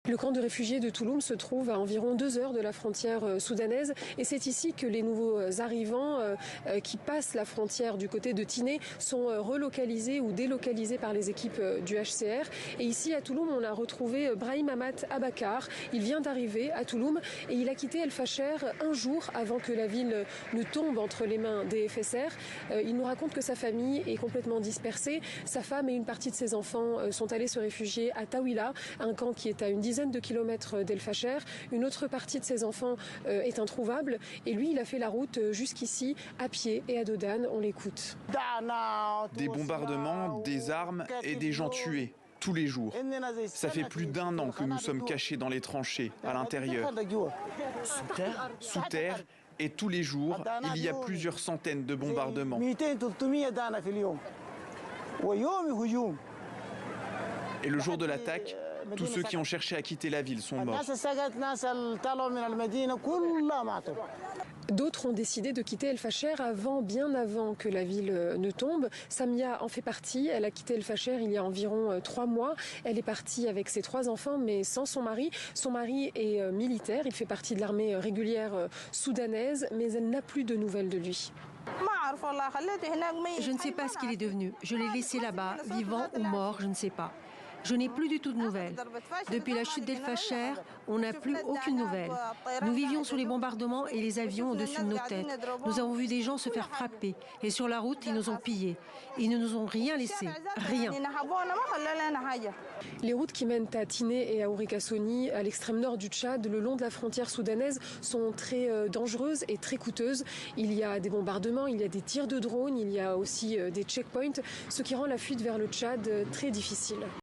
Le camp de réfugiés de Touloum se trouve à environ 2 heures de la frontière soudanaise et c'est ici que les nouveaux arrivants qui passent la frontière du côté de Tinné sont relocalisés ou délocalisés par les équipes du HCR. Et ici à Touloum, on a retrouvé Brahim Amat Abakar. Il vient d'arriver à Touloum et il a quitté El Fasher un jour avant que la ville ne tombe entre les mains des FSR. Il nous raconte que sa famille est complètement dispersée. Sa femme et une partie de ses enfants sont allés se réfugier à Tawila, un camp qui est à une dizaine de kilomètres d'El Fasher. Une autre partie de ses enfants est introuvable et lui, il a fait la route jusqu'ici à pied et à dos d'âne. On l'écoute. Des bombardements, des armes et des gens tués. Tous les jours. Ça fait plus d'1 an que nous sommes cachés dans les tranchées, à l'intérieur. Sous terre, et tous les jours, il y a plusieurs centaines de bombardements. Et le jour de l'attaque, tous ceux qui ont cherché à quitter la ville sont morts. D'autres ont décidé de quitter El Fasher bien avant que la ville ne tombe. Samia en fait partie. Elle a quitté El Fasher il y a environ 3 mois. Elle est partie avec ses 3 enfants, mais sans son mari. Son mari est militaire. Il fait partie de l'armée régulière soudanaise, mais elle n'a plus de nouvelles de lui. Je ne sais pas ce qu'il est devenu. Je l'ai laissé là-bas, vivant ou mort, je ne sais pas. Je n'ai plus du tout de nouvelles. Depuis la chute d'El Fasher, on n'a plus aucune nouvelle. Nous vivions sous les bombardements et les avions au-dessus de nos têtes. Nous avons vu des gens se faire frapper. Et sur la route, ils nous ont pillés. Ils ne nous ont rien laissé. Rien. Les routes qui mènent à Tinné et à Ourikasoni, à l'extrême nord du Tchad, le long de la frontière soudanaise, sont très dangereuses et très coûteuses. Il y a des bombardements, il y a des tirs de drones, il y a aussi des checkpoints, ce qui rend la fuite vers le Tchad très difficile.